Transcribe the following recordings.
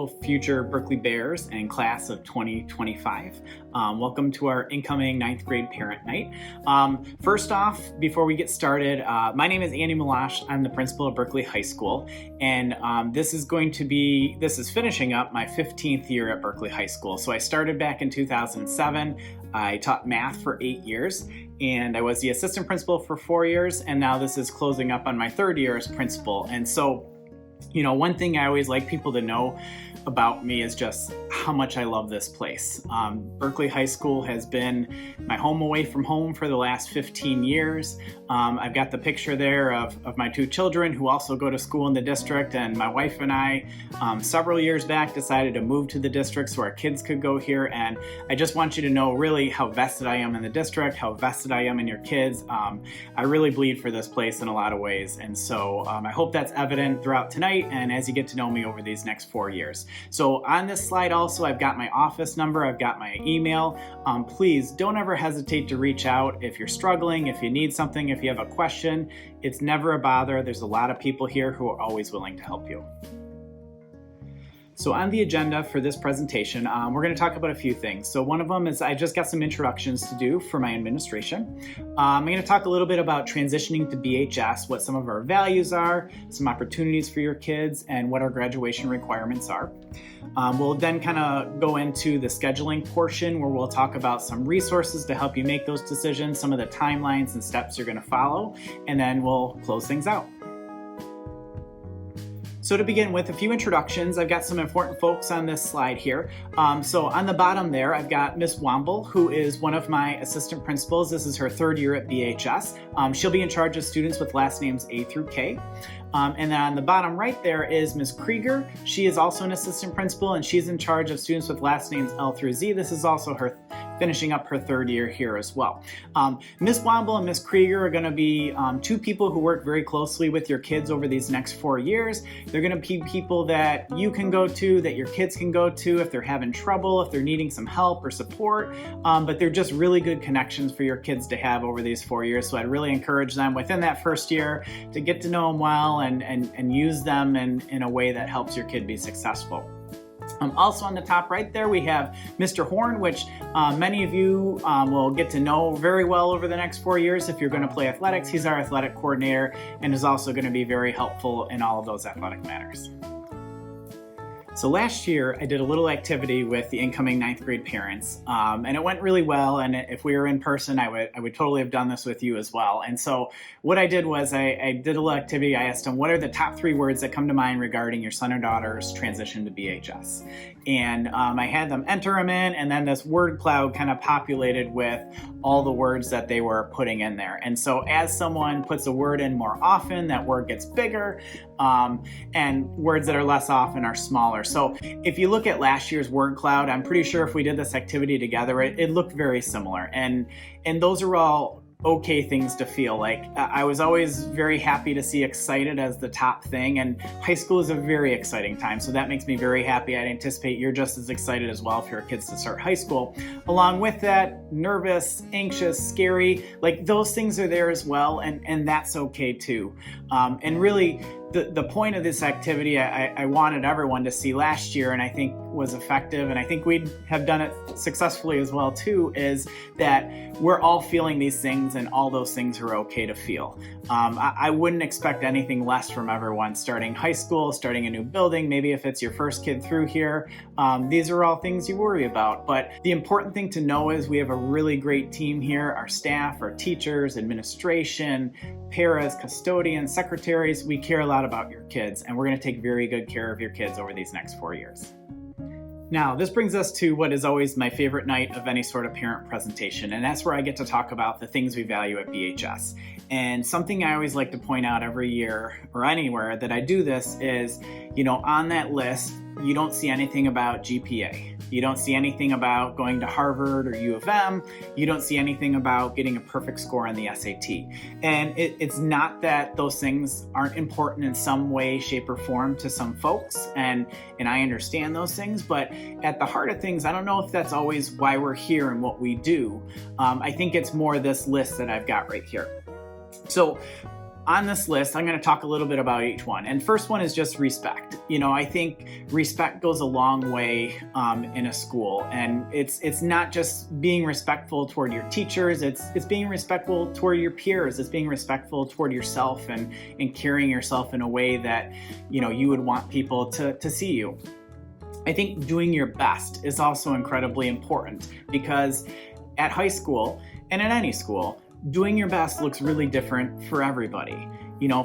future Berkeley Bears and class of 2025. Welcome to our incoming 9th grade parent night. First off, before we get started, my name is Andy Malash. I'm the principal of Berkeley High School, and this is finishing up my 15th year at Berkeley High School. So I started back in 2007. I taught math for 8 years, and I was the assistant principal for 4 years, and now this is closing up on my 3rd year as principal. And so, one thing I always like people to know about me is just how much I love this place. Berkeley High School has been my home away from home for the last 15 years. I've got the picture there of my 2 children who also go to school in the district, and my wife and I several years back decided to move to the district so our kids could go here. And I just want you to know really how vested I am in the district, how vested I am in your kids. I really bleed for this place in a lot of ways, and so I hope that's evident throughout tonight and as you get to know me over these next 4 years. So on this slide also, I've got my office number, I've got my email. Please don't ever hesitate to reach out if you're struggling, if you need something, if you have a question. It's never a bother. There's a lot of people here who are always willing to help you. So on the agenda for this presentation, we're going to talk about a few things. So one of them is I just got some introductions to do for my administration. I'm going to talk a little bit about transitioning to BHS, what some of our values are, some opportunities for your kids, and what our graduation requirements are. We'll then kind of go into the scheduling portion where we'll talk about some resources to help you make those decisions, some of the timelines and steps you're going to follow, and then we'll close things out. So to begin with, a few introductions. I've got some important folks on this slide here. So on the bottom there, I've got Miss Womble, who is one of my assistant principals. This is her 3rd year at BHS. She'll be in charge of students with last names A through K. And then on the bottom right there is Miss Krieger. She is also an assistant principal, and she's in charge of students with last names L through Z. This is also her finishing up her 3rd year here as well. Miss Womble and Miss Krieger are going to be 2 people who work very closely with your kids over these next 4 years. They're going to be people that you can go to, that your kids can go to if they're having trouble, if they're needing some help or support, but they're just really good connections for your kids to have over these 4 years. So I'd really encourage them within that 1st year to get to know them well and use them in a way that helps your kid be successful. Also on the top right there, we have Mr. Horn, which many of you will get to know very well over the next 4 years if you're going to play athletics. He's our athletic coordinator and is also going to be very helpful in all of those athletic matters. So last year, I did a little activity with the incoming 9th grade parents, and it went really well. And if we were in person, I would totally have done this with you as well. And so what I did was I did a little activity. I asked them, what are the top 3 words that come to mind regarding your son or daughter's transition to BHS? And I had them enter them in, and then this word cloud kind of populated with all the words that they were putting in there. And so as someone puts a word in more often, that word gets bigger, and words that are less often are smaller. So if you look at last year's word cloud, I'm pretty sure if we did this activity together, it looked very similar. And those are all okay things to feel. Like I was always very happy to see excited as the top thing, and high school is a very exciting time, so that makes me very happy. I'd anticipate you're just as excited as well for your kids to start high school. Along with that, nervous, anxious, scary, like those things are there as well, and that's okay too. And really the point of this activity I wanted everyone to see last year, and I think was effective, and I think we'd have done it successfully as well too, is that we're all feeling these things, and all those things are okay to feel. I wouldn't expect anything less from everyone starting high school, starting a new building, maybe if it's your first kid through here. These are all things you worry about, but the important thing to know is we have a really great team here. Our staff, our teachers, administration, paras, custodians, secretaries, we care a lot about your kids, and we're going to take very good care of your kids over these next 4 years. Now, this brings us to what is always my favorite night of any sort of parent presentation, and that's where I get to talk about the things we value at BHS. And something I always like to point out every year or anywhere that I do this is, on that list, you don't see anything about GPA. You don't see anything about going to Harvard or U of M. You don't see anything about getting a perfect score on the SAT. And it's not that those things aren't important in some way, shape, or form to some folks, and I understand those things, but at the heart of things, I don't know if that's always why we're here and what we do. I think it's more this list that I've got right here. So on this list, I'm going to talk a little bit about each one. And first one is just respect. I think respect goes a long way in a school, and it's not just being respectful toward your teachers. It's being respectful toward your peers. It's being respectful toward yourself and carrying yourself in a way that you would want people to see you. I think doing your best is also incredibly important, because at high school and at any school, doing your best looks really different for everybody.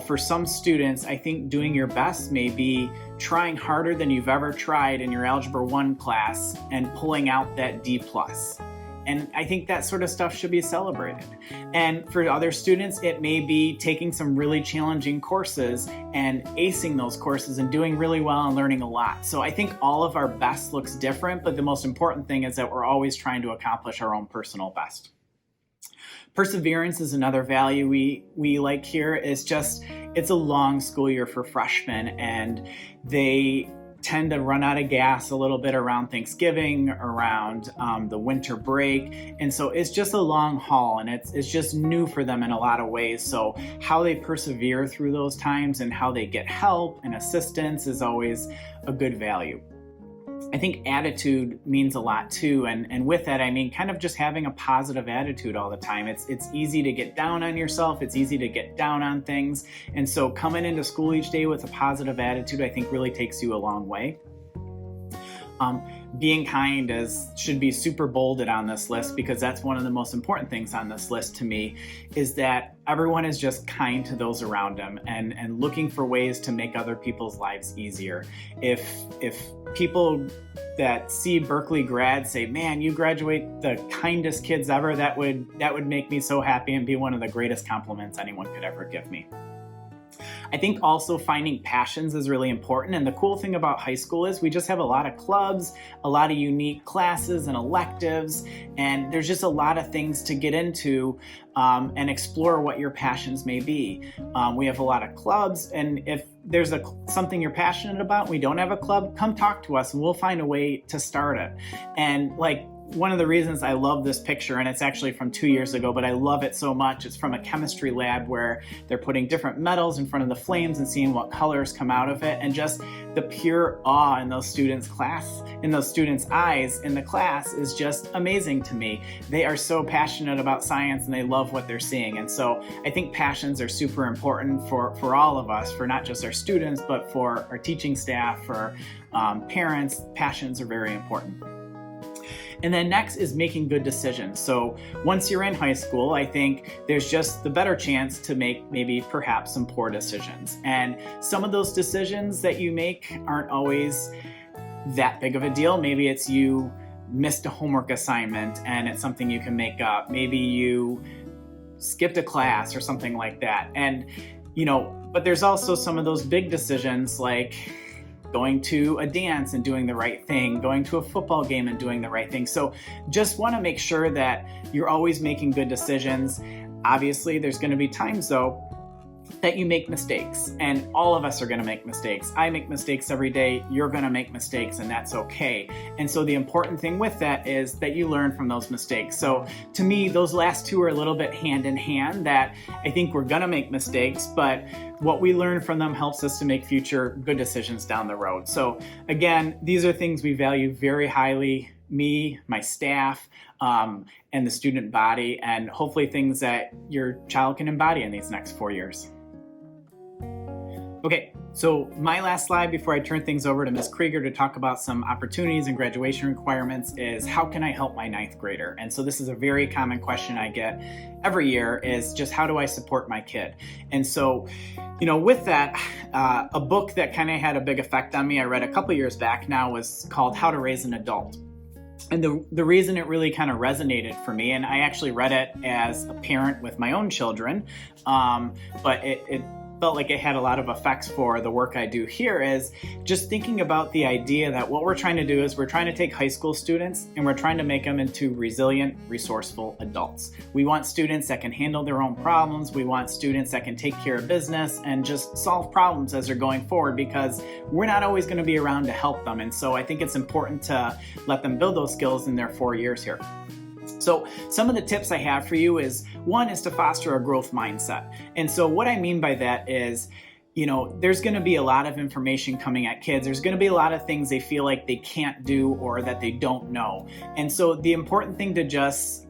For some students, I think doing your best may be trying harder than you've ever tried in your Algebra 1 class and pulling out that D+. And I think that sort of stuff should be celebrated. And for other students, it may be taking some really challenging courses and acing those courses and doing really well and learning a lot. So I think all of our best looks different, but the most important thing is that we're always trying to accomplish our own personal best. Perseverance is another value we like here. It's a long school year for freshmen, and they tend to run out of gas a little bit around Thanksgiving, around the winter break. And so it's just a long haul, and it's just new for them in a lot of ways. So how they persevere through those times and how they get help and assistance is always a good value. I think attitude means a lot too, and with that I mean kind of just having a positive attitude all the time. It's easy to get down on yourself, it's easy to get down on things, and so coming into school each day with a positive attitude I think really takes you a long way. Being kind should be super bolded on this list, because that's one of the most important things on this list to me, is that everyone is just kind to those around them and looking for ways to make other people's lives easier. If people that see Berkeley grads say, man, you graduate the kindest kids ever, that would make me so happy and be one of the greatest compliments anyone could ever give me. I think also finding passions is really important, and the cool thing about high school is we just have a lot of clubs, a lot of unique classes and electives, and there's just a lot of things to get into and explore what your passions may be. We have a lot of clubs, and if there's something you're passionate about and we don't have a club, come talk to us and we'll find a way to start it. And one of the reasons I love this picture, and it's actually from 2 years ago, but I love it so much, it's from a chemistry lab where they're putting different metals in front of the flames and seeing what colors come out of it, and just the pure awe in those students' eyes in the class is just amazing to me. They are so passionate about science and they love what they're seeing, and so I think passions are super important for all of us, for not just our students, but for our teaching staff, for parents. Passions are very important. And then next is making good decisions. So once you're in high school, I think there's just the better chance to make perhaps some poor decisions. And some of those decisions that you make aren't always that big of a deal. Maybe it's you missed a homework assignment and it's something you can make up. Maybe you skipped a class or something like that. And, but there's also some of those big decisions, like going to a dance and doing the right thing, going to a football game and doing the right thing. So just want to make sure that you're always making good decisions. Obviously, there's going to be times, though, that you make mistakes, and all of us are going to make mistakes. I make mistakes every day. You're going to make mistakes, and that's okay. And so the important thing with that is that you learn from those mistakes. So to me, those last two are a little bit hand in hand, that I think we're going to make mistakes, but what we learn from them helps us to make future good decisions down the road. So again, these are things we value very highly, me, my staff, and the student body, and hopefully things that your child can embody in these next 4 years. Okay, so my last slide before I turn things over to Ms. Krieger to talk about some opportunities and graduation requirements is, how can I help my ninth grader? And so this is a very common question I get every year, is just how do I support my kid? And so, with that, a book that kind of had a big effect on me, I read a couple years back now, was called How to Raise an Adult. And the reason it really kind of resonated for me, and I actually read it as a parent with my own children, but it felt like it had a lot of effects for the work I do here, is just thinking about the idea that what we're trying to do is we're trying to take high school students and we're trying to make them into resilient, resourceful adults. We want students that can handle their own problems. We want students that can take care of business and just solve problems as they're going forward, because we're not always going to be around to help them. And so I think it's important to let them build those skills in their 4 years here. So some of the tips I have for you is, one is to foster a growth mindset. And so what I mean by that is, there's going to be a lot of information coming at kids. There's going to be a lot of things they feel like they can't do or that they don't know. And so the important thing to just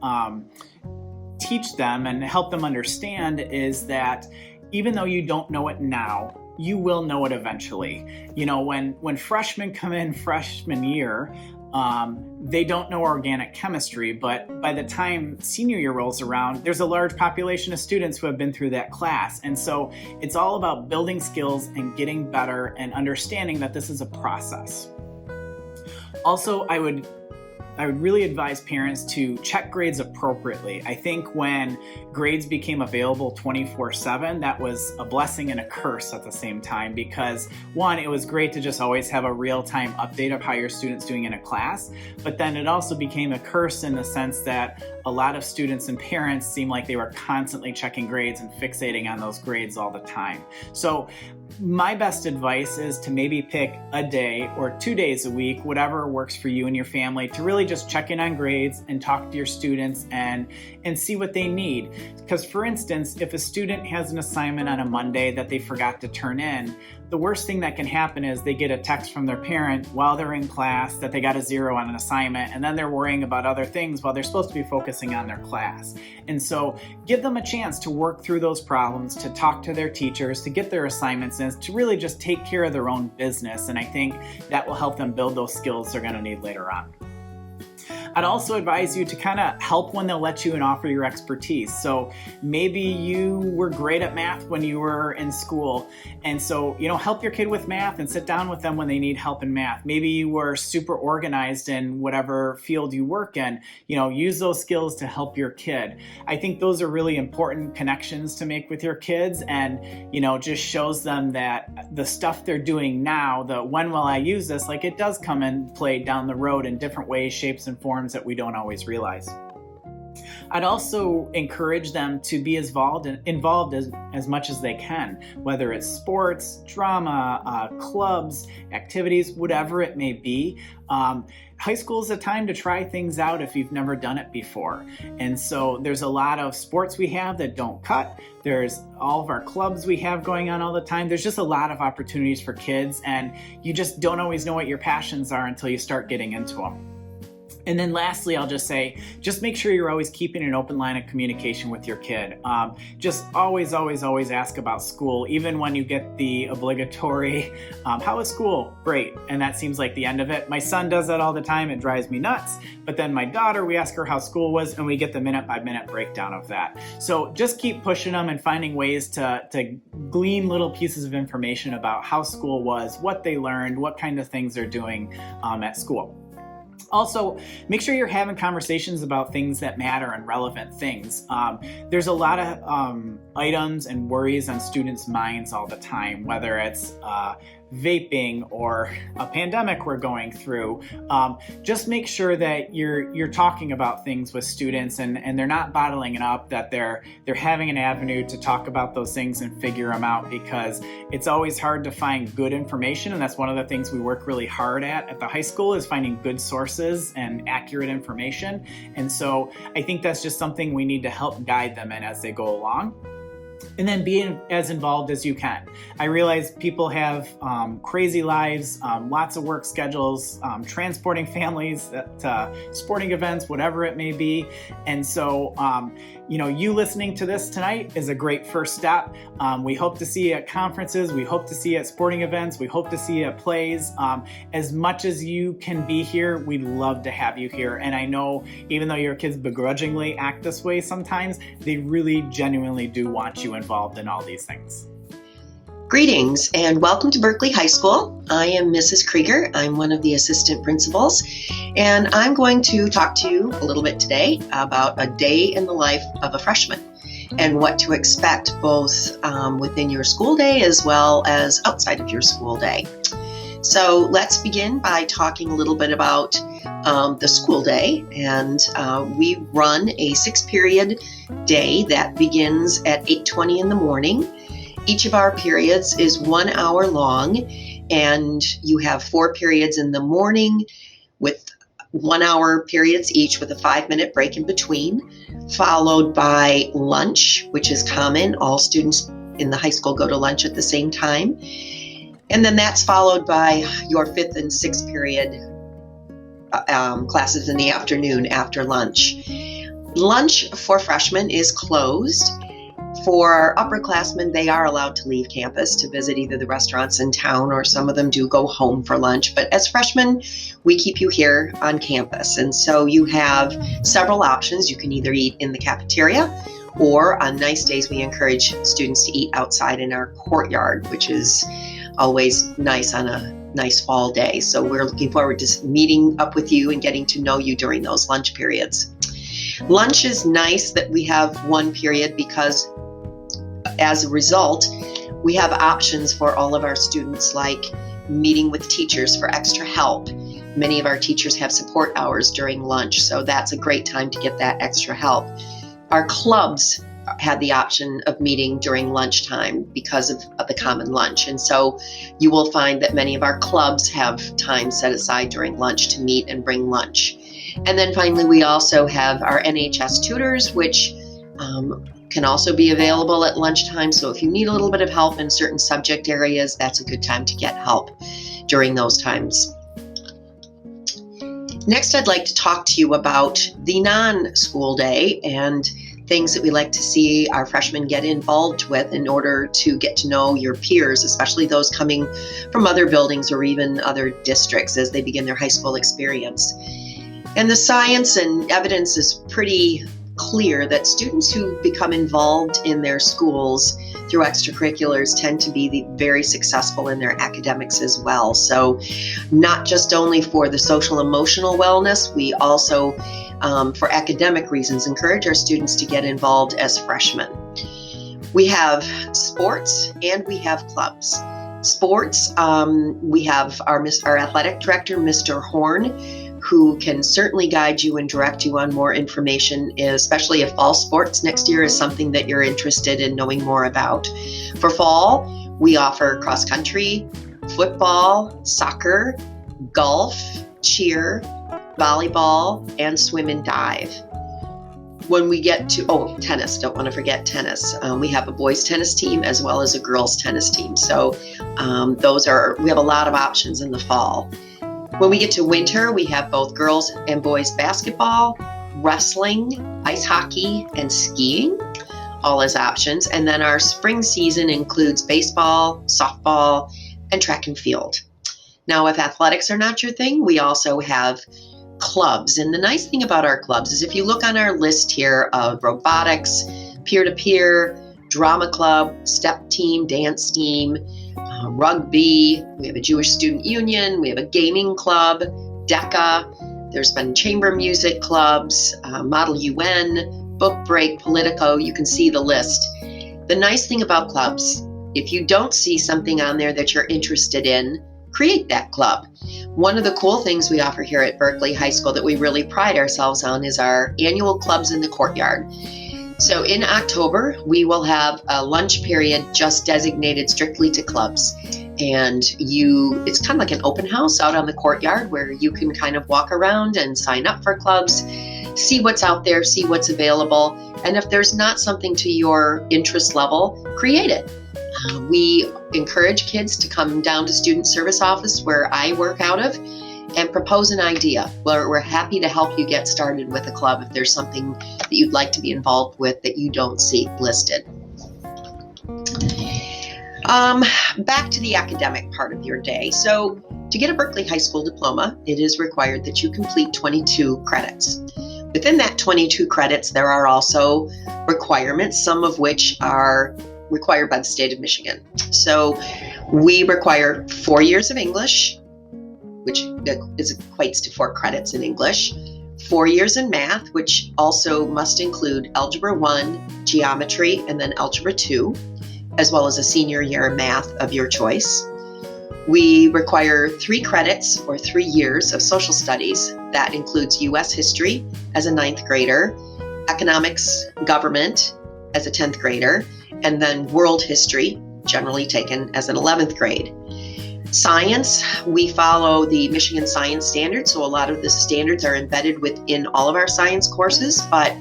teach them and help them understand is that even though you don't know it now, you will know it eventually. When freshmen come in freshman year, they don't know organic chemistry, but by the time senior year rolls around, there's a large population of students who have been through that class. And so it's all about building skills and getting better and understanding that this is a process. Also, I would really advise parents to check grades appropriately. I think when grades became available 24/7, that was a blessing and a curse at the same time, because one, it was great to just always have a real-time update of how your student's doing in a class, but then it also became a curse in the sense that a lot of students and parents seemed like they were constantly checking grades and fixating on those grades all the time. So my best advice is to maybe pick a day or 2 days a week, whatever works for you and your family, to really just check in on grades and talk to your students and see what they need. Because for instance, if a student has an assignment on a Monday that they forgot to turn in, the worst thing that can happen is they get a text from their parent while they're in class that they got a 0 on an assignment, and then they're worrying about other things while they're supposed to be focusing on their class. And so give them a chance to work through those problems, to talk to their teachers, to get their assignments in, to really just take care of their own business. And I think that will help them build those skills they're going to need later on. I'd also advise you to kind of help when they'll let you and offer your expertise. So maybe you were great at math when you were in school, and so help your kid with math and sit down with them when they need help in math. Maybe you were super organized in whatever field you work in. Use those skills to help your kid. I think those are really important connections to make with your kids, and just shows them that the stuff they're doing now, the when will I use this, like it does come and play down the road in different ways, shapes, and forms that we don't always realize. I'd also encourage them to be as involved as much as they can, whether it's sports, drama, clubs, activities, whatever it may be. High school is a time to try things out if you've never done it before. And so there's a lot of sports we have that don't cut. There's all of our clubs we have going on all the time. There's just a lot of opportunities for kids, and you just don't always know what your passions are until you start getting into them. And then lastly, I'll just say, just make sure you're always keeping an open line of communication with your kid. Just always ask about school, even when you get the obligatory, how was school? Great. And that seems like the end of it. My son does that all the time. It drives me nuts. But then my daughter, we ask her how school was, and we get the minute-by-minute breakdown of that. So just keep pushing them and finding ways to glean little pieces of information about how school was, what they learned, what kind of things they're doing at school. Also, make sure you're having conversations about things that matter and relevant things. There's a lot of items and worries on students' minds all the time, whether it's vaping or a pandemic we're going through. Just make sure that you're talking about things with students and they're not bottling it up, that they're having an avenue to talk about those things and figure them out, because it's always hard to find good information, and that's one of the things we work really hard at the high school, is finding good sources and accurate information. And so I think that's just something we need to help guide them in as they go along. And then being as involved as you can. I realize people have crazy lives, lots of work schedules, transporting families to sporting events, whatever it may be. And so, you listening to this tonight is a great first step. We hope to see you at conferences. We hope to see you at sporting events. We hope to see you at plays. As much as you can be here, we'd love to have you here. And I know even though your kids begrudgingly act this way sometimes, they really genuinely do want you involved in all these things. Greetings and welcome to Berkeley High School. I am Mrs. Krieger. I'm one of the assistant principals, and I'm going to talk to you a little bit today about a day in the life of a freshman and what to expect both within your school day as well as outside of your school day. So let's begin by talking a little bit about the school day. And we run a 6-period day that begins at 8:20 in the morning. Each of our periods is 1 hour long, and you have 4 periods in the morning with 1-hour periods each with a 5-minute break in between, followed by lunch, which is common. All students in the high school go to lunch at the same time. And then that's followed by your 5th and 6th period classes in the afternoon after lunch. Lunch for freshmen is closed. For upperclassmen, they are allowed to leave campus to visit either the restaurants in town, or some of them do go home for lunch. But as freshmen, we keep you here on campus. And so you have several options. You can either eat in the cafeteria, or on nice days, we encourage students to eat outside in our courtyard, which is always nice on a nice fall day. So we're looking forward to meeting up with you and getting to know you during those lunch periods. Lunch is nice that we have one period because as a result, we have options for all of our students, like meeting with teachers for extra help. Many of our teachers have support hours during lunch, so that's a great time to get that extra help. Our clubs had the option of meeting during lunchtime because of the common lunch, and so you will find that many of our clubs have time set aside during lunch to meet and bring lunch. And then finally, we also have our NHS tutors, which can also be available at lunchtime. So if you need a little bit of help in certain subject areas, that's a good time to get help during those times. Next, I'd like to talk to you about the non-school day and things that we like to see our freshmen get involved with in order to get to know your peers, especially those coming from other buildings or even other districts as they begin their high school experience. And the science and evidence is pretty clear that students who become involved in their schools through extracurriculars tend to be very successful in their academics as well. So not just only for the social emotional wellness, we also, for academic reasons, encourage our students to get involved as freshmen. We have sports and we have clubs. Sports, we have our athletic director, Mr. Horn, who can certainly guide you and direct you on more information, especially if fall sports next year is something that you're interested in knowing more about. For fall, we offer cross country, football, soccer, golf, cheer, volleyball, and swim and dive. When we get to, tennis, don't want to forget tennis. We have a boys tennis team as well as a girls tennis team. So we have a lot of options in the fall. When we get to winter, we have both girls and boys basketball, wrestling, ice hockey, and skiing, all as options. And then our spring season includes baseball, softball, and track and field. Now, if athletics are not your thing, we also have clubs. And the nice thing about our clubs is if you look on our list here of robotics, peer-to-peer, drama club, step team, dance team, rugby, we have a Jewish student union, we have a gaming club, DECA, there's been chamber music clubs, Model UN, Book Break, Politico, you can see the list. The nice thing about clubs, if you don't see something on there that you're interested in, create that club. One of the cool things we offer here at Berkeley High School that we really pride ourselves on is our annual clubs in the courtyard. So in October, we will have a lunch period just designated strictly to clubs. And it's kind of like an open house out on the courtyard where you can kind of walk around and sign up for clubs, see what's out there, see what's available. And if there's not something to your interest level, create it. We encourage kids to come down to Student Service Office where I work out of and propose an idea. We're happy to help you get started with a club if there's something that you'd like to be involved with that you don't see listed. Back to the academic part of your day. So to get a Berkeley High School diploma, it is required that you complete 22 credits. Within that 22 credits, there are also requirements, some of which are required by the state of Michigan. So we require 4 years of English, which equates to 4 credits in English, 4 years in math, which also must include Algebra 1, Geometry, and then Algebra 2, as well as a senior year math of your choice. We require 3 credits or 3 years of social studies. That includes U.S. history as a 9th grader, economics, government as a 10th grader, and then world history, generally taken as an 11th grade. Science, we follow the Michigan Science Standards, so a lot of the standards are embedded within all of our science courses, but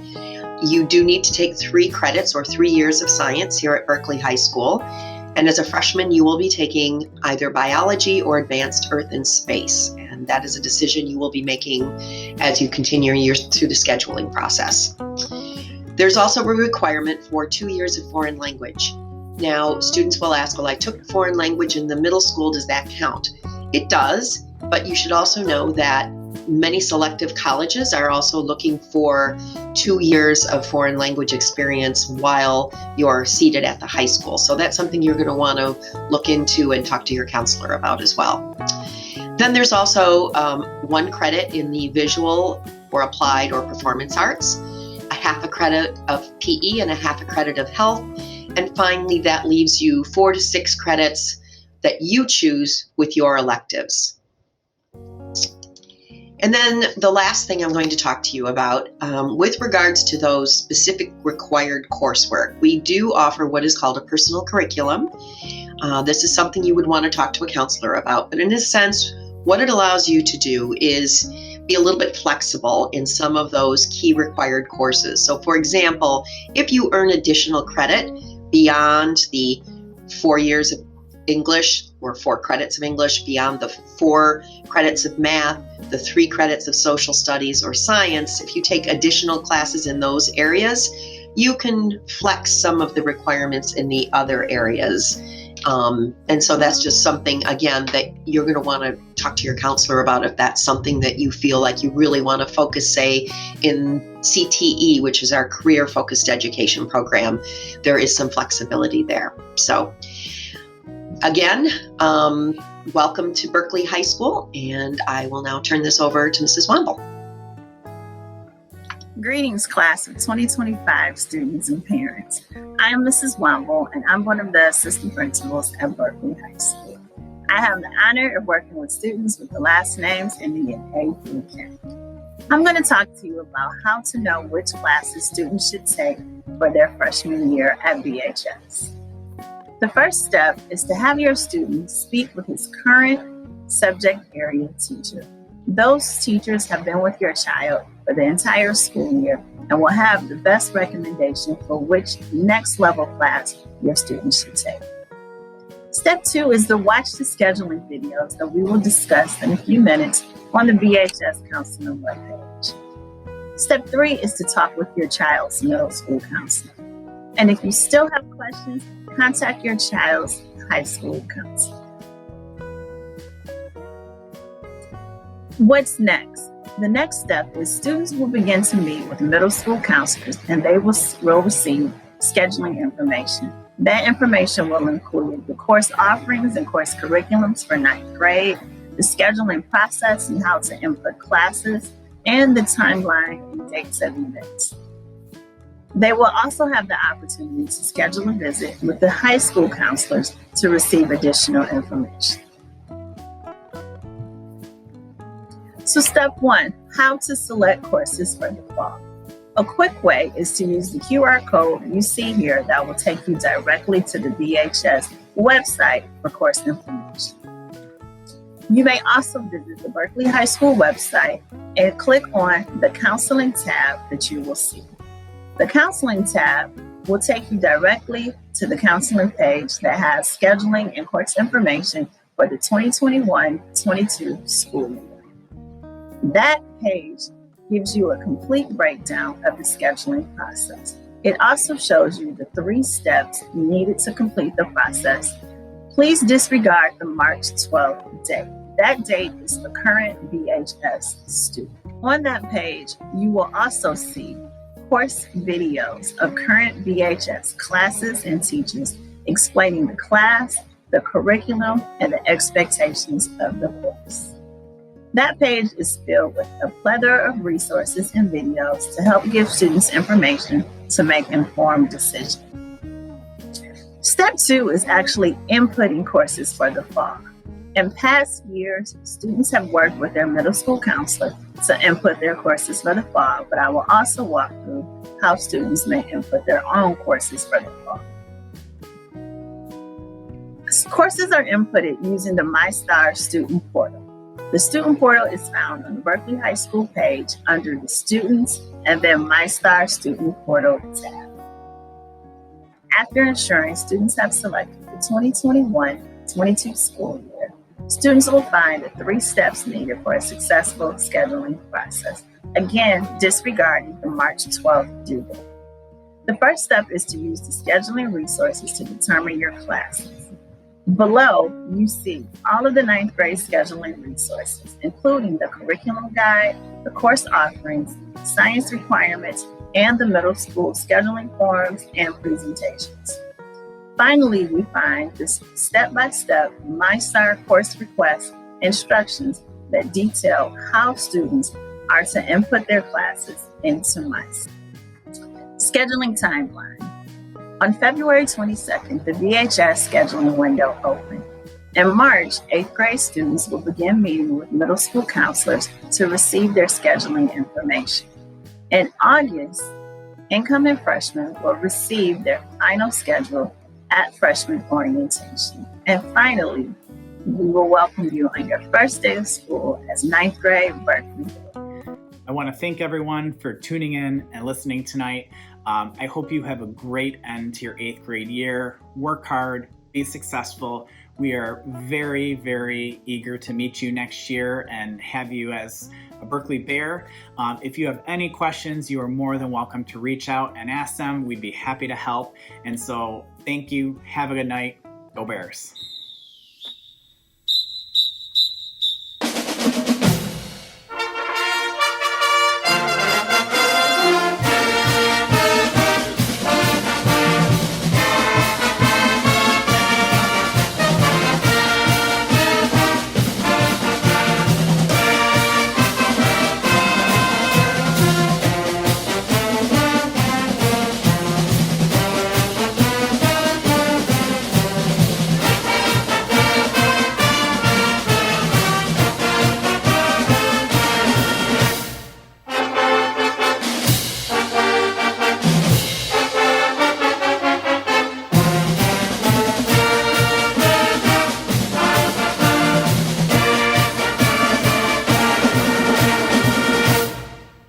you do need to take 3 credits or 3 years of science here at Berkeley High School. And as a freshman, you will be taking either biology or advanced earth and space. And that is a decision you will be making as you continue through the scheduling process. There's also a requirement for 2 years of foreign language. Now, students will ask, well, I took foreign language in the middle school, does that count? It does, but you should also know that many selective colleges are also looking for 2 years of foreign language experience while you're seated at the high school. So that's something you're going to want to look into and talk to your counselor about as well. Then there's also 1 credit in the visual or applied or performance arts, a half a credit of PE and a half a credit of health. And finally, that leaves you 4 to 6 credits that you choose with your electives. And then the last thing I'm going to talk to you about, with regards to those specific required coursework, we do offer what is called a personal curriculum. This is something you would want to talk to a counselor about, but in a sense, what it allows you to do is be a little bit flexible in some of those key required courses. So for example, if you earn additional credit beyond the 4 years of English or 4 credits of English, beyond the 4 credits of math, the 3 credits of social studies or science, if you take additional classes in those areas, you can flex some of the requirements in the other areas. And so that's just something, again, that you're going to want to talk to your counselor about if that's something that you feel like you really want to focus, say, in CTE, which is our career focused education program. There is some flexibility there. So again, welcome to Berkeley High School, and I will now turn this over to Mrs. Womble. Greetings, class of 2025 students and parents. I am Mrs. Womble, and I'm one of the assistant principals at Berkeley High School. I have the honor of working with students with the last names ending in A through K. I'm going to talk to you about how to know which classes students should take for their freshman year at BHS. The first step is to have your student speak with his current subject area teacher. Those teachers have been with your child for the entire school year and will have the best recommendation for which next level class your student should take. Step 2 is to watch the scheduling videos that we will discuss in a few minutes on the BHS Counseling webpage. Step 3 is to talk with your child's middle school counselor. And if you still have questions, contact your child's high school counselor. What's next? The next step is students will begin to meet with middle school counselors, and they will receive scheduling information. That information will include the course offerings and course curriculums for 9th grade, the scheduling process and how to input classes, and the timeline and dates of events. They will also have the opportunity to schedule a visit with the high school counselors to receive additional information. So step 1, how to select courses for the fall. A quick way is to use the QR code you see here that will take you directly to the BHS website for course information. You may also visit the Berkeley High School website and click on the Counseling tab that you will see. The Counseling tab will take you directly to the counseling page that has scheduling and course information for the 2021-22 school year. That page gives you a complete breakdown of the scheduling process. It also shows you the 3 steps needed to complete the process. Please disregard the March 12th date. That date is the current BHS student. On that page, you will also see course videos of current BHS classes and teachers explaining the class, the curriculum, and the expectations of the course. That page is filled with a plethora of resources and videos to help give students information to make informed decisions. Step 2 is actually inputting courses for the fall. In past years, students have worked with their middle school counselor to input their courses for the fall, but I will also walk through how students may input their own courses for the fall. Courses are inputted using the MyStar student portal. The student portal is found on the Berkeley High School page under the Students and then MyStar Student Portal tab. After ensuring students have selected the 2021-22 school year, students will find the 3 steps needed for a successful scheduling process, again disregarding the March 12th due date. The first step is to use the scheduling resources to determine your classes. Below, you see all of the 9th grade scheduling resources, including the curriculum guide, the course offerings, science requirements, and the middle school scheduling forums and presentations. Finally, we find this step-by-step MyStar course request instructions that detail how students are to input their classes into MyStar. Scheduling timeline. On February 22nd, the VHS scheduling window opened. In March, 8th grade students will begin meeting with middle school counselors to receive their scheduling information. In August, incoming freshmen will receive their final schedule at freshman orientation. And finally, we will welcome you on your first day of school as 9th grade Berkeley. I want to thank everyone for tuning in and listening tonight. I hope you have a great end to your 8th grade year. Work hard, be successful. We are very, very eager to meet you next year and have you as a Berkeley Bear. If you have any questions, you are more than welcome to reach out and ask them. We'd be happy to help. And so thank you. Have a good night. Go Bears.